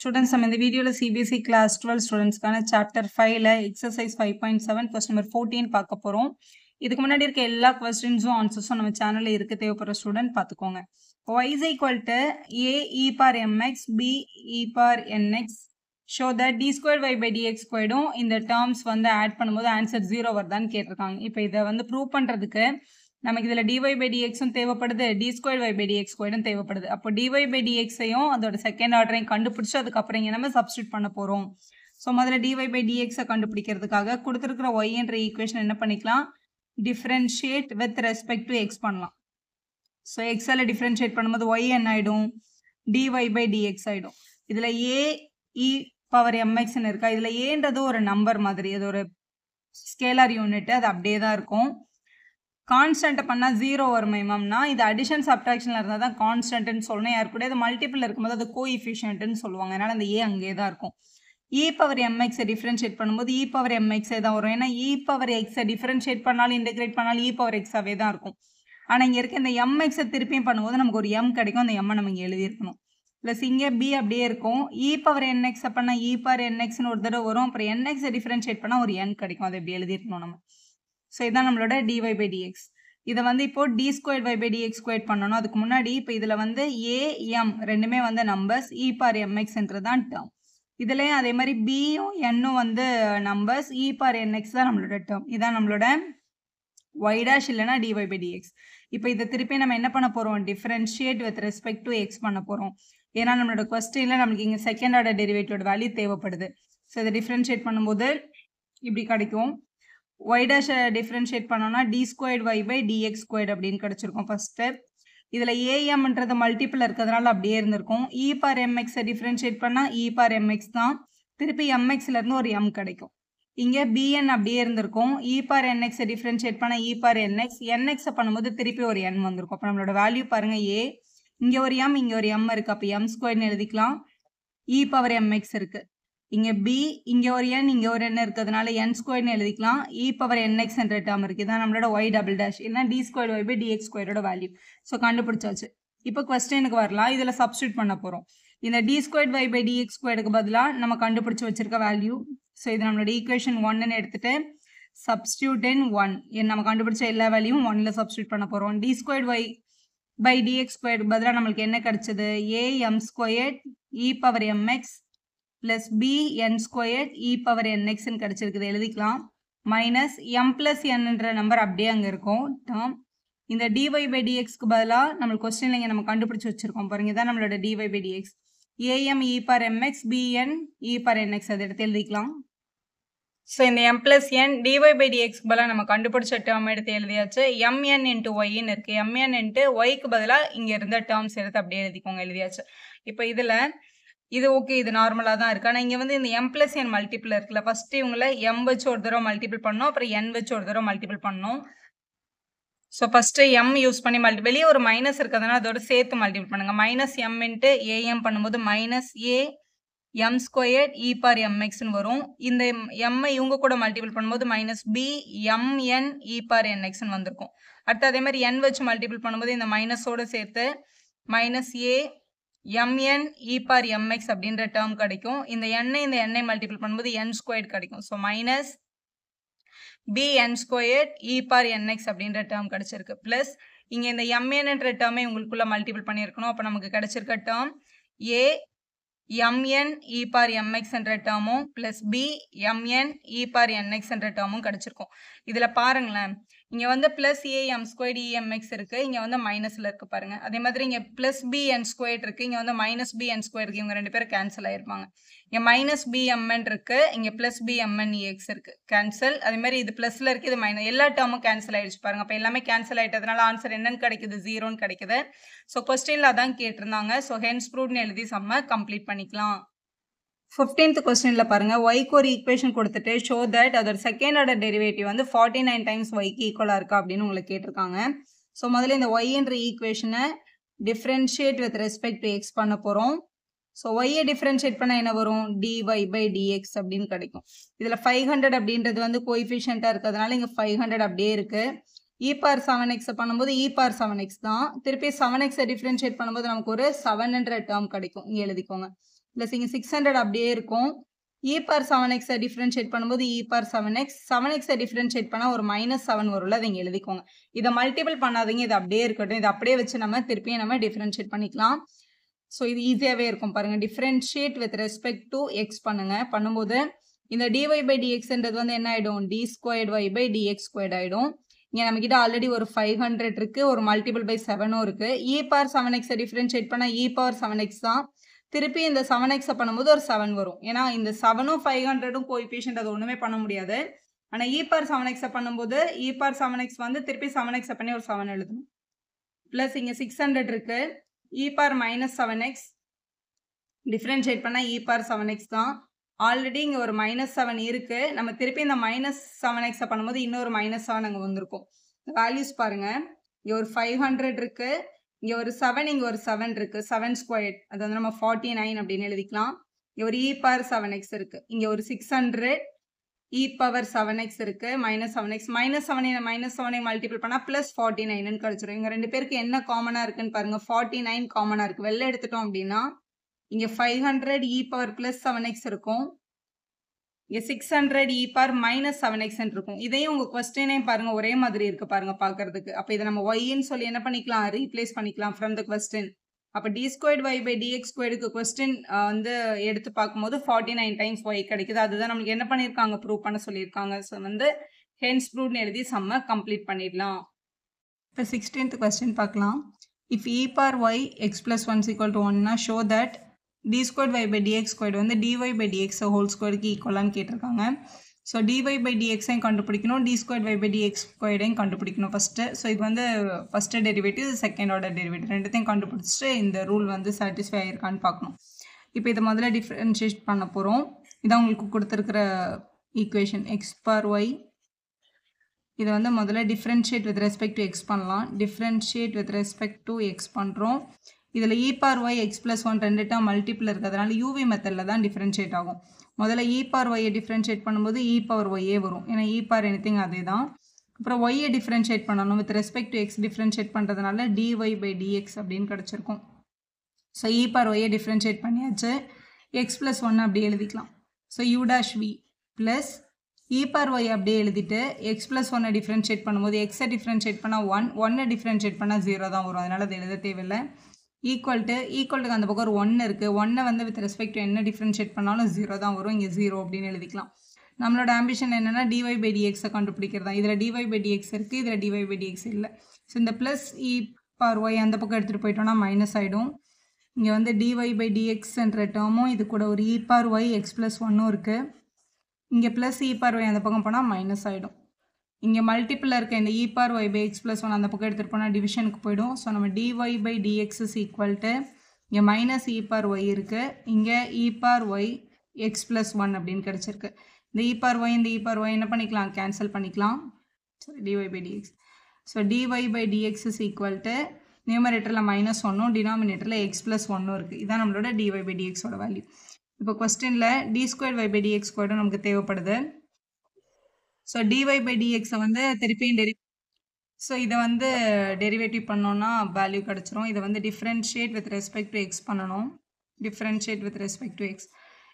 Students, நம்ம இந்த வீடியோல CBSE class 12 ஸ்டூடெண்ட்ஸ்க்கான chapter 5ல exercise 5.7 question number 14 பார்க்க போறோம். இதுக்கு முன்னாடி இருக்க எல்லா questions answers நம்ம சேனல்ல இருக்கு, தேவைப்படுற ஸ்டூடெண்ட் பார்த்துக்கோங்க. y is equal to a e power mx b e power nx show that d squared y by dx squared இந்த terms வந்து ஆட் பண்ணும்போது ஆன்சர் 0 வருதான்னு கேட்டிருக்காங்க. இப்போ இதை வந்து ப்ரூவ் பண்றதுக்கு நமக்கு இதில் dy by dx தேவைப்படுது, d squared y by dx squared தேவைப்படுது. அப்போ dy by dx ஐயும் அதோட செகண்ட் ஆர்டரையும் கண்டுபிடிச்சு அதுக்கப்புறம் இங்கே நம்ம சப்ஸ்டியூட் பண்ண போகிறோம். ஸோ முதல்ல dy by dx கண்டுபிடிக்கிறதுக்காக கொடுத்துருக்கிற y என்ற ஈக்குவேஷன் என்ன பண்ணிக்கலாம், differentiate with respect to x பண்ணலாம். ஸோ எக்ஸால் டிஃப்ரென்ஷியேட் பண்ணும்போது y என்ன ஆகிடும், dy by dx ஆகிடும். இதில் a e பவர் mxன்னு இருக்கா, இதில் ஏன்றது ஒரு நம்பர் மாதிரி, அது ஒரு ஸ்கேலார் யூனிட், அது அப்படியே தான் இருக்கும். கான்ஸ்டன்ட்டை பண்ணால் 0 வருமே மேம்னா, இது அடிஷன் சப்ட்ராக்ஷனில் இருந்தால் தான் கான்ஸ்டன்ட்னு சொல்லணும். யாரு கூட அது மல்டிபிள் இருக்கும்போது அது கோஎஃபிஷியன்ட்னு சொல்லுவாங்க. அதனால் அந்த ஏ அங்கே தான் இருக்கும். இ பவர் எம்எக்ஸை டிஃப்ரென்ஷியேட் பண்ணும்போது இ பவர் எம்எக்ஸே தான் வரும். ஏன்னா இ பவர் எக்ஸை டிஃப்ரென்ஷியேட் பண்ணாலும் இன்டெகிரேட் பண்ணாலும் இ பவர் எக்ஸாவே தான் இருக்கும். ஆனால் இங்கே இருக்க இந்த எம்எக்ஸை திருப்பியும் பண்ணும்போது நமக்கு ஒரு எம் கிடைக்கும். அந்த எம்மை நம்ம இங்கே எழுதியிருக்கணும். ப்ளஸ் இங்கே பி அப்படியே இருக்கும். இ பவர் என்எக்ஸை பண்ணால் இ பவர் என்எக்ஸ்னு ஒரு தடவை வரும். அப்புறம் என்எக்ஸை டிஃப்ரென்ஷியேட் பண்ணால் ஒரு என் கிடைக்கும். அதை எப்படி எழுதியிருக்கணும் நம்ம. ஸோ இதுதான் நம்மளோட dy by dx. இதை வந்து இப்போ d squared y by dx squared பண்ணணும். அதுக்கு முன்னாடி இப்போ இதில் வந்து a m ரெண்டுமே வந்து நம்பர்ஸ், e power mxன்றது தான் டேர்ம். இதுலேயும் அதே மாதிரி பியும் என்னும் வந்து நம்பர்ஸ், e power nx தான் நம்மளோட டேர்ம். இதான் நம்மளோட y dash இல்லைனா dy by dx. இப்போ இதை திருப்பி நம்ம என்ன பண்ண போகிறோம், differentiate with respect to X பண்ண போகிறோம். ஏன்னா நம்மளோட கொஸ்டினில் நம்மளுக்கு இங்கே செகண்ட் ஆர்டர் டெரிவேட்டிவோட வேல்யூ தேவைப்படுது. ஸோ இதை டிஃப்ரென்ஷியேட் பண்ணும்போது இப்படி கிடைக்கும். y dash டிஃப்ரென்ஷியேட் பண்ணோம்னா d squared y by dx squared அப்படின்னு கிடைச்சிருக்கும் ஃபர்ஸ்ட் ஸ்டெப். இதில் amன்றது மல்டிபிள் இருக்கிறதுனால அப்படியே இருந்திருக்கும். e power mx டிஃப்ரென்ஷியேட் பண்ணால் e power mx தான், திருப்பி mxலேருந்து ஒரு m கிடைக்கும். இங்கே bn அப்படியே இருந்திருக்கும். e power nx டிஃப்ரென்ஷியேட் பண்ணால் e power nx, nx பண்ணும்போது திருப்பி ஒரு n வந்திருக்கும். அப்போ நம்மளோட வேல்யூ பாருங்கள் a, இங்கே ஒரு m இங்கே ஒரு m இருக்குது. அப்போ m ஸ்கொயர்னு எழுதிக்கலாம். e power mx இருக்குது. இங்கே b இங்கே ஒரு n இங்கே ஒரு n இருக்கிறதுனால n ஸ்கொயர்னு எழுதிக்கலாம். e பவர் nx என்ற டேர்ம் இருக்குது. இதான் நம்மளோட y டபுள் டேஷ் இல்லைனா d square y by dx ஸ்கொயரோட வேல்யூ. ஸோ கண்டுபிடிச்சாச்சு. இப்போ கொஸ்டினுக்கு வரலாம். இதில் சப்ஸ்டியூட் பண்ண போகிறோம். இந்த d square y by dx ஸ்கொயருக்கு பதிலாக நம்ம கண்டுபிடிச்சி வச்சிருக்க வேல்யூ. ஸோ இது நம்மளோட ஈக்குவேஷன் 1ன்னு எடுத்துகிட்டு சப்ஸ்டியூட் இன் 1 நம்ம கண்டுபிடிச்ச எல்லா வேல்யூவும் 1ல் சப்ஸ்டியூட் பண்ண போகிறோம். d square y by dx ஸ்கொயருக்கு பதிலாக நம்மளுக்கு என்ன கிடச்சிது, a m square e power mx plus b n squared e power nx கிடைச்சிருக்குது, எழுதிக்கலாம். மைனஸ் m plus nன்ற நம்பர் அப்படியே அங்கே இருக்கும் டேர்ம். இந்த dy by dxக்கு பதிலாக நம்ம கொஸ்டின்ல இங்கே நம்ம கண்டுபிடிச்சி வச்சிருக்கோம் பாருங்க. இதான் நம்மளோட dy by dx. am e power mx bn e power nx அதை எடுத்து எழுதிக்கலாம். ஸோ இந்த m plus n dy by dxக்கு பதிலாக நம்ம கண்டுபிடிச்ச டேர்ம் எடுத்து எழுதியாச்சு. mn into yன்னு இருக்குது. mn into yக்கு பதிலாக இங்கே இருந்த டேர்ம்ஸ் எடுத்து அப்படியே எழுதிக்கோங்க, எழுதியாச்சு. இப்போ இதில் இது ஓகே, இது நார்மலாக தான் இருக்குது. ஆனால் இங்கே வந்து இந்த m plus n மல்டிபிள் இருக்குல்ல, ஃபஸ்ட்டு இவங்களை m வச்சு ஒரு தடவை மல்டிபிள் பண்ணோம், அப்புறம் n வச்சு ஒரு தடவை மல்டிபிள் பண்ணோம். ஸோ ஃபஸ்ட்டு m யூஸ் பண்ணி வெளியே ஒரு மைனஸ் இருக்கிறதுனால அதோட சேர்த்து மல்டிபிள் பண்ணுங்கள். மைனஸ் m இன்ட்டு am பண்ணும்போது minus a m square e power mxன்னு வரும். இந்த m இவங்க கூட மல்டிபிள் பண்ணும்போது minus b mn e power nxன்னு வந்திருக்கும். அடுத்து அதே மாதிரி n வச்சு மல்டிபிள் பண்ணும்போது இந்த மைனஸோடு சேர்த்து minus a mn e power mx அப்படின்ற டேர்ம் கிடைக்கும். இந்த n மல்டிபிள் பண்ணும்போது n ஸ்கொயர்ட் கிடைக்கும். So minus bn squared e power nx அப்படின்ற டேர்ம் கிடைச்சிருக்கு. ப்ளஸ் இங்கே இந்த mnன்ற டேர்மே உங்களுக்குள்ள மல்டிபிள் பண்ணியிருக்கணும். அப்போ நமக்கு கிடைச்சிருக்க term a mn e power mx என்ற டேர்மும் plus b mn e power nx என்ற டேர்மும் கிடைச்சிருக்கும். இதில் பாருங்களேன், இங்கே வந்து ப்ளஸ் am ஸ்கொயர்ட் emx இருக்குது, இங்கே வந்து மைனஸில் இருக்குது பாருங்கள். அதே மாதிரி இங்கே ப்ளஸ் bn ஸ்கொயர்ட் இருக்குது, இங்கே வந்து மைனஸ் bn ஸ்கொயர் இருக்குது. இவங்க ரெண்டு பேரும் கேன்சல் ஆகிருப்பாங்க. இங்கே மைனஸ் bmn இருக்குது, இங்கே ப்ளஸ் bmn ex இருக்குது, கேன்சல். அதே மாதிரி இது ப்ளஸில் இருக்குது, இது மைனஸ், எல்லா டேர்மும் கேன்சல் ஆகிடுச்சு பாருங்கள். அப்போ எல்லாமே கேன்சல் ஆகிட்டதுனால ஆன்சர் என்னன்னு கிடைக்குது, 0ன்னு கிடைக்குது. ஸோ கொஸ்டினில் அதான் கேட்டிருந்தாங்க. ஸோ ஹென்ஸ் ப்ரூவ்ட்னு எழுதி சம்ம கம்ப்ளீட் பண்ணிக்கலாம். 15th கொஸ்டினில் பாருங்கள், ஒய்க்கு ஒரு ஈக்குவேஷன் கொடுத்துட்டு ஷோ தட் அதோட செகண்ட் ஆர்டர் டெரிவேட்டிவ் வந்து 49 டைம்ஸ் ஒய்க்கு ஈக்குவலாக இருக்கா அப்படின்னு உங்களை கேட்டிருக்காங்க. ஸோ முதல்ல இந்த ஒய்ன்ற ஈக்குவேஷனை differentiate with respect to X பண்ண போகிறோம். ஸோ ஒய்யை டிஃப்ரென்ஷியேட் பண்ணால் என்ன வரும், dy by dx அப்படின்னு கிடைக்கும். இதில் 500 அப்படின்றது வந்து கோஎஃபிஷியண்ட்டாக இருக்கிறதுனால இங்கே 500 அப்படியே இருக்குது. e power 7x பண்ணும்போது e power 7x தான். திருப்பி 7x டிஃப்ரென்ஷியேட் பண்ணும்போது நமக்கு ஒரு 7என்ற டேர்ம் கிடைக்கும், இங்கே எழுதிக்கோங்க. ப்ளஸ் இங்கே 600 அப்படியே இருக்கும். e பவர் 7x டிஃபரன்ஷியேட் பண்ணும்போது e power 7x 7x differentiate பண்ணால் ஒரு -7 வரும்ல, அதை இங்கே எழுதிக்கோங்க. இதை மல்டிபிள் பண்ணாதீங்க, இது அப்படியே இருக்கட்டும். இதை அப்படியே வச்சு நம்ம திருப்பியும் நம்ம டிஃபரன்ஷியேட் பண்ணிக்கலாம். ஸோ இது ஈஸியாகவே இருக்கும் பாருங்கள். Differentiate with respect to X பண்ணும்போது இந்த dy by dxன்றது வந்து என்ன ஆகிடும், d squared y by dx squared ஆகிடும். இங்கே நம்மக்கிட்ட ஆல்ரெடி ஒரு 500 இருக்குது, ஒரு மல்டிபிள் பை 7ம் இருக்குது. e பவர் 7x டிஃபரன்ஷியேட் பண்ணால் e பவர் 7x தான். திருப்பி இந்த 7x பண்ணும்போது ஒரு 7 வரும். ஏன்னா இந்த 7ம் 500ம் கோஎஃபிஷியன்ட், அது ஒன்றுமே பண்ண முடியாது. ஆனால் e பவர் 7x பண்ணும்போது e பவர் 7x வந்து திருப்பி 7x பண்ணி ஒரு 7 எழுதணும். ப்ளஸ் இங்கே 600 இருக்குது, e பவர் -7x டிஃபரன்ஷியேட் பண்ணால் e பவர் 7x தான். ஆல்ரெடி இங்கே ஒரு -7 இருக்குது. நம்ம திருப்பி இந்த -7x பண்ணும்போது இன்னொரு -7 அங்கே வந்திருக்கும். வேல்யூஸ் பாருங்கள். இங்கே ஒரு 500 இருக்குது, இங்கே ஒரு 7, இங்கே ஒரு 7 இருக்குது. 7 ஸ்கொயர்ட், அது வந்து நம்ம 49 அப்படின்னு எழுதிக்கலாம். இங்கே ஒரு e பவர் 7x இருக்குது. இங்கே ஒரு 600 e பவர் 7x இருக்குது. -7x -7 மல்டிபிள் பண்ணால் ப்ளஸ் 49ன்னு கழிச்சிடும். இங்கே ரெண்டு பேருக்கு என்ன காமனாக இருக்குன்னு பாருங்கள். 49 காமனாக இருக்குது. வெளில எடுத்துட்டோம் அப்படின்னா இங்கே 500 e பவர் ப்ளஸ் 7x இருக்கும். இங்கே 600 e பவர் -7x இருக்கும். இதையும் உங்கள் கொஸ்டினையும் பாருங்கள், ஒரே மாதிரி இருக்குது பாருங்கள் பார்க்குறதுக்கு. அப்போ இதை நம்ம ஒய்ன்னு சொல்லி என்ன பண்ணிக்கலாம், ரீப்ளேஸ் பண்ணிக்கலாம் ஃப்ரம் த கொஸ்டின். அப்போ d squared y by dx squaredக்கு கொஸ்டின் வந்து எடுத்து பார்க்கும்போது 49 டைம்ஸ் y கிடைக்குது. அதுதான் நம்மளுக்கு என்ன பண்ணியிருக்காங்க, ப்ரூவ் பண்ண சொல்லியிருக்காங்க. ஸோ வந்து ஹென்ஸ் ப்ரூவ்னு எழுதி சம்மை கம்ப்ளீட் பண்ணிடலாம். இப்போ 16th கொஸ்டின் பார்க்கலாம். If e power y x plus 1 is equal to 1 show that d squared y by dx squared வந்து dy by dx whole squareக்கு ஈக்குவலான்னு கேட்டிருக்காங்க. ஸோ dy by dxஐயும் கண்டுபிடிக்கணும், d squared y by dx squaredஐயும் கண்டுபிடிக்கணும் first. So இது வந்து first derivative, second order derivative ரெண்டுத்தையும் கண்டுபிடிச்சிட்டு இந்த rule வந்து சாட்டிஸ்ஃபை ஆகிருக்கான்னு பார்க்கணும். இப்போ இதை முதல்ல டிஃப்ரென்ஷியேட் பண்ண போகிறோம். இதான் உங்களுக்கு கொடுத்துருக்கிற ஈக்குவேஷன் x பவர் y. இதை வந்து முதல்ல differentiate with respect to x பண்ணலாம். Differentiate with respect to x பண்ணுறோம். இதில் e power y x plus 1 ரெண்டு டைம் மல்டிபிள் இருக்கிறதுனால யூவி மெத்தடில் தான் டிஃப்ரென்ஷியேட் ஆகும். முதல்ல e பவர் y டிஃப்ரென்ஷியேட் பண்ணும்போது e பவர் y வரும். ஏன்னா e பவர் எனிதிங் அதே தான். அப்புறம் y டிஃப்ரென்ஷியேட் பண்ணணும், with respect to X differentiate பண்ணுறதுனால dy by dx அப்படின்னு கிடச்சிருக்கும். So e power y differentiate பண்ணியாச்சு. x plus 1 அப்படியே எழுதிக்கலாம். So u dash v plus e power y அப்படியே எழுதிட்டு x plus 1 டிஃப்ரென்ஷியேட் பண்ணும்போது எக்ஸை டிஃப்ரென்ஷியேட் பண்ணால் 1 டிஃப்ரென்ஷியேட் பண்ணால் 0 தான் வரும். அதனால் அது எழுத தேவையில்லை. ஈக்குவல்ட்டுக்கு அந்த பக்கம் ஒரு 1 இருக்குது. 1 வந்து வித் ரெஸ்பெக்ட் டு என்ன டிஃப்ரென்ஷியேட் பண்ணாலும் 0 தான் வரும். இங்கே 0 அப்படின்னு எழுதிக்கலாம். நம்மளோட ஆம்பிஷன் என்னென்னா dy by dxஐ கண்டுபிடிக்கிறது தான். இதில் dy by dx இருக்குது, இதில் dy by dx இல்லை. ஸோ இந்த ப்ளஸ் e பவர் y அந்த பக்கம் எடுத்துகிட்டு போயிட்டோம்னா மைனஸ் ஆகிடும். இங்கே வந்து dy by dxன்ற டேர்மும் இது கூட ஒரு e power y x plus 1 இருக்குது. இங்கே ப்ளஸ் e பவர் y அந்த பக்கம் போனால் மைனஸ் ஆகிடும். இங்கே மல்டிப்பிளில் இருக்க இந்த e power y by x plus 1 அந்த பக்கம் எடுத்துகிட்டு போனால் டிவிஷனுக்கு போய்டும். ஸோ நம்ம dy by dx is equal to இங்கே மைனஸ் e பவர் y இருக்குது, இங்கே e power y x plus 1 அப்படின்னு கிடச்சிருக்கு. இந்த e பவர் y இந்த e பவர் y என்ன பண்ணிக்கலாம், கேன்சல் பண்ணிக்கலாம். Sorry, dy by dx. So dy by dx is equal to நியூமரேட்டரில் -1 டினாமினேட்டரில் x plus 1 இருக்குது. இதான் நம்மளோட dy by dxோட வேல்யூ. இப்போ கொஸ்டினில் d squared y by dx squared நமக்கு தேவைப்படுது. ஸோ dy by dx வந்து திருப்பியும் ஸோ இதை வந்து டெரிவேட்டிவ் பண்ணோன்னா வேல்யூ கிடச்சிரும். இதை வந்து differentiate with respect to x பண்ணணும். Differentiate with respect to x.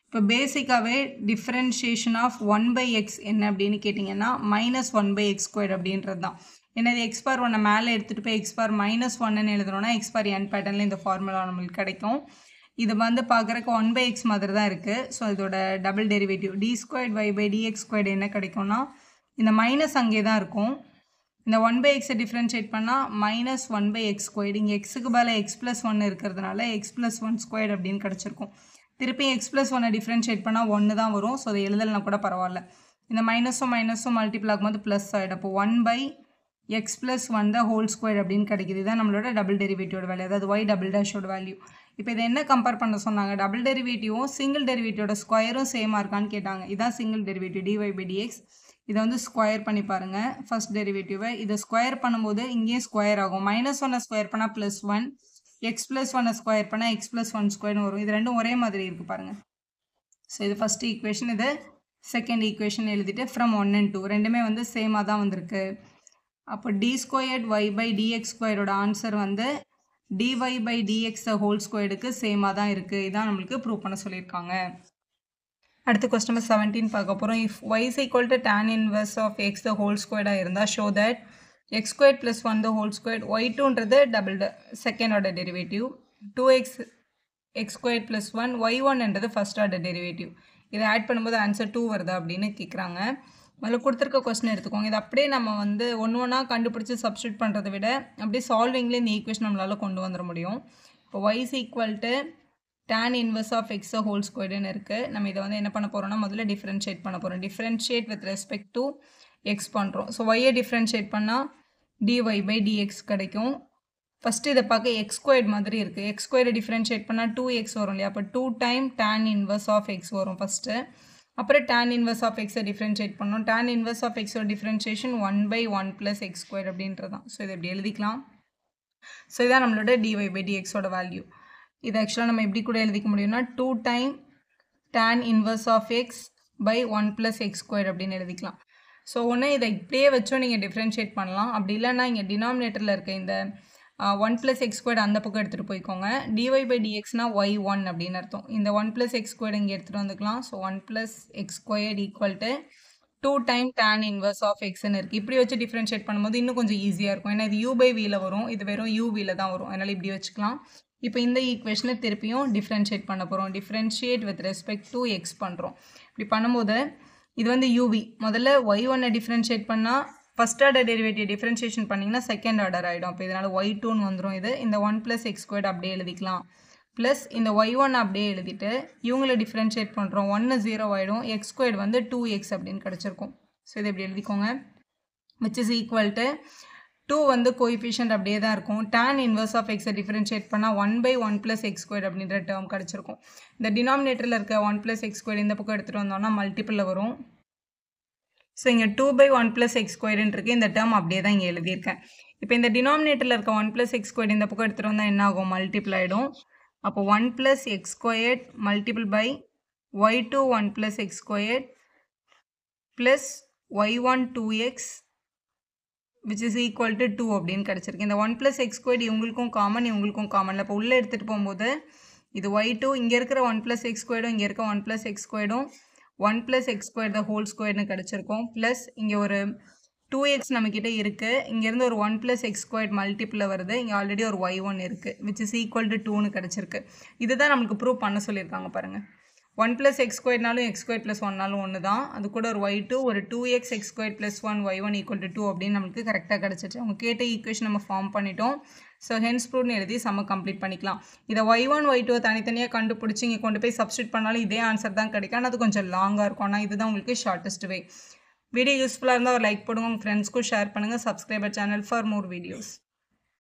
இப்போ பேசிக்காகவே டிஃப்ரென்ஷியேஷன் ஆஃப் 1/x என்ன அப்படின்னு கேட்டிங்கன்னா -1/x squared அப்படின்றது தான். ஏன்னா இது எக்ஸ் பார் 1 மேலே எடுத்துகிட்டு போய் எக்ஸ் பார் -1ன்னு எழுதுனோன்னா எக்ஸ் பார் n பேட்டர்னில் இந்த ஃபார்முலா நம்மளுக்கு கிடைக்கும். இது வந்து பார்க்குறக்கு 1/x மாதிரி தான் இருக்குது. ஸோ இதோட double derivative d squared y by dx squared என்ன கிடைக்கும்னா இந்த மைனஸ் அங்கே தான் இருக்கும். இந்த 1/xஐ டிஃப்ரென்ஷியேட் பண்ணால் -1/x squared. இங்கே எக்ஸுக்கு பதில் x plus 1 இருக்கிறதுனால x plus 1 squared அப்படின்னு கிடச்சிருக்கும். திருப்பி x plus 1 டிஃப்ரென்ஷியேட் பண்ணால் 1 தான் வரும். ஸோ அதை எழுதலைனா கூட பரவாயில்ல. இந்த மைனஸும் மல்டிபிள் ஆகும்போது ப்ளஸ் ஆகிடும். அப்போ 1/x plus 1 the whole squared அப்படின்னு கிடைக்கிது. இதுதான் நம்மளோட டபுள் டெரிவேட்டிவோட வேல்யூ, அதாவது y டபுள் டேஷோட வேல்யூ. இப்போ இதை என்ன கம்பேர் பண்ண சொன்னாங்க, டபுள் டெரிவேட்டிவும் சிங்கிள் டெரிவேட்டிவோட ஸ்கொயரும் சேமாக இருக்கான்னு கேட்டாங்க. இதான் single derivative dy by dx. இதை வந்து ஸ்கொயர் பண்ணி பாருங்கள் ஃபர்ஸ்ட் டெரிவேட்டிவை. இதை ஸ்கொயர் பண்ணும்போது இங்கேயும் ஸ்கொயர் ஆகும். -1 ஸ்கொயர் பண்ணால் +1, x plus 1 ஸ்கொயர் பண்ணால் x plus 1 ஸ்கொயர்னு வரும். இது ரெண்டும் ஒரே மாதிரி இருக்குது பாருங்கள். ஸோ இது ஃபஸ்ட் ஈக்குவேஷன், இது செகண்ட் ஈக்குவேஷன் எழுதிட்டு ஃப்ரம் 1 and 2 ரெண்டுமே வந்து சேமாக தான் வந்திருக்கு. அப்போ d squared y by dx ஸ்கொயரோட ஆன்சர் வந்து dy by dx the whole squaredக்கு சேமாக தான் இருக்குது. இதான் நம்மளுக்கு ப்ரூவ் பண்ண சொல்லியிருக்காங்க. அடுத்து கொஸ்டின் நம்பர் 17 பார்க்க போகிறோம். If y is equal to tan inverse of x the whole squared இருந்தால் show that x squared plus 1 the whole squared y2ன்றது second order derivative, 2x x squared plus 1 y1ன்றது ஃபர்ஸ்ட் ஆர்டர் டெரிவேட்டிவ். இதை add பண்ணும்போது answer 2 வருதா அப்படின்னு கேட்குறாங்க. முதல்ல கொடுத்துருக்க கொஸ்டின் எடுத்துக்கோங்க. இது அப்படியே நம்ம வந்து ஒன்றா கண்டுபிடிச்சி சப்ஸ்டியூட் பண்ணுறதை விட அப்படியே சால்விங்லேயே இந்த ஈக்குவேஷன் நம்மளால் கொண்டு வந்துட முடியும். இப்போ y is equal to tan inverse of x whole squaredன்னு இருக்குது. நம்ம இதை வந்து என்ன பண்ண போகிறோம்னா முதல்ல டிஃப்ரென்ஷியேட் பண்ண போகிறோம். Differentiate with respect to x பண்ணுறோம். ஸோ y டிஃப்ரென்ஷியேட் பண்ணால் dy by dx கிடைக்கும். ஃபஸ்ட்டு இதை பார்க்க x squared மாதிரி இருக்குது. x squared டிஃப்ரென்ஷியேட் பண்ணால் 2x வரும் இல்லையா? அப்போ 2 time tan inverse of x வரும் ஃபஸ்ட்டு. அப்புறம் tan inverse of x differentiate பண்ணோம். tan inverse of x differentiation 1 by 1 plus x squared அப்படின்றது தான். ஸோ இதை எப்படி எழுதிக்கலாம்? ஸோ இதான் நம்மளோட dy by dxோட வேல்யூ. இது ஆக்சுவலாக நம்ம எப்படி கூட எழுதிக்க முடியும்னா 2 time tan inverse of x by 1 plus x squared அப்படின்னு எழுதிக்கலாம். ஸோ ஒன்று இதை இப்படியே வச்சும் நீங்கள் டிஃப்ரென்ஷியேட் பண்ணலாம். அப்படி இல்லைன்னா இங்கே டினாமினேட்டரில் இருக்க இந்த 1 plus x squared அந்த பக்கம் எடுத்துகிட்டு போய்க்கோங்க. dy by dxனா y1 அப்படின்னு அர்த்தம். இந்த 1 plus x squared இங்கே எடுத்துகிட்டு வந்துக்கலாம். So 1 plus x squared equal to 2 time tan inverse of xன்னு இருக்குது. இப்படி வச்சு டிஃப்ரென்ஷியேட் பண்ணும்போது இன்னும் கொஞ்சம் ஈஸியாக இருக்கும். ஏன்னா இது u by vயில் வரும், இது வெறும் uவில் தான் வரும். அதனால் இப்படி வச்சுக்கலாம். இப்போ இந்த ஈக்குவேஷனை திருப்பியும் டிஃப்ரென்ஷியேட் பண்ண போகிறோம். Differentiate with respect to x பண்ணுறோம். இப்படி பண்ணும்போது இது வந்து uv. முதல்ல y1 டிஃப்ரென்ஷியேட் பண்ணால் ஃபஸ்ட் ஆர்டர் டெரிவேட்டிவ் டிஃப்ரென்ஷியேஷன் பண்ணிங்கன்னா செகண்ட் ஆர்டர் ஆகிடும். அப்போ இதனால் y2ன்னு வந்துடும். இது இந்த 1 plus x squared அப்படியே எழுதிக்கலாம். ப்ளஸ் இந்த y1 அப்படியே எழுதிட்டு இவங்களை டிஃப்ரென்ஷியேட் பண்ணுறோம். 1 0 ஆகிடும். x squared வந்து 2x அப்படின்னு கிடச்சிருக்கும். ஸோ இதை எப்படி எழுதிக்கோங்க. which is equal to 2 வந்து கோஎஃபிஷியன்ட் அப்படியே தான் இருக்கும். tan inverse of x differentiate பண்ணால் 1 by 1 plus x squared அப்படின்ற டேர்ம் கிடச்சிருக்கும். இந்த டினாமினேட்டரில் இருக்க 1 plus x squared இந்த பக்கம் எடுத்துகிட்டு வந்தோம்னா மல்டிப்பிளில் வரும். ஸோ இங்கே 2 by 1 plus x squaredன்னு இருக்குது. இந்த டேர்ம் அப்படியே தான் இங்கே எழுதியிருக்கேன். இப்போ இந்த டினாமினேட்டரில் இருக்க 1 plus x squared இந்த பக்கம் எடுத்துகிட்டு வந்தால் என்ன ஆகும்? மல்டிப்பிள் ஆகிடும். அப்போ 1 plus x squared multiple by y2 1 plus x squared plus y1 2x which is equal to 2 அப்படின்னு கிடச்சிருக்கு. இந்த 1 plus x squared இவங்களுக்கும் காமன், இவங்களுக்கும் காமன். இப்போ உள்ளே எடுத்துகிட்டு போகும்போது இது y2 இங்கே இருக்கிற 1 plus x squaredம் இங்கே இருக்க 1 plus x squaredம் 1 plus x squared the whole squaredனு கிடச்சிருக்கும். ப்ளஸ் இங்கே ஒரு 2x நம்மக்கிட்ட இருக்குது. இங்கேருந்து ஒரு 1 plus x squared மல்டிப்பிளில் வருது. இங்கே ஆல்ரெடி ஒரு y1 இருக்குது which is equal to 2ன்னு கிடச்சிருக்கு. இதுதான் நமக்கு ப்ரூவ் பண்ண சொல்லியிருக்காங்க பாருங்கள். 1 plus x squaredனாலும் x squared plus 1நாலும் ஒன்று தான். அது கூட ஒரு y2 ஒரு 2x x squared plus 1 y1 equal to 2 அப்படின்னு நமக்கு கரெக்டாக கிடச்சிச்சு. அவங்க கேட்ட ஈக்குவேஷன் நம்ம ஃபார்ம் பண்ணிட்டோம். ஸோ ஹென்ஸ் ப்ரூவ்னு எழுதி சம்ம கம்ப்ளீட் பண்ணிக்கலாம். இதை y1 y2 தனித்தனியாக கண்டுபிடிச்சி இங்கே கொண்டு போய் சப்ஸ்டியூட் பண்ணாலும் இதே ஆன்சர் தான் கிடைக்கும். ஆனால் அது கொஞ்சம் லாங்காக இருக்கும். ஆனால் இதுதான் உங்களுக்கு ஷார்ட்டஸ்ட் வே. வீடியோ யூஸ்ஃபுல்லாக இருந்தால் ஒரு லைக் போடுங்க. உங்கள் ஃப்ரெண்ட்ஸ்க்கும் ஷேர் பண்ணுங்கள். Subscriber channel for more videos.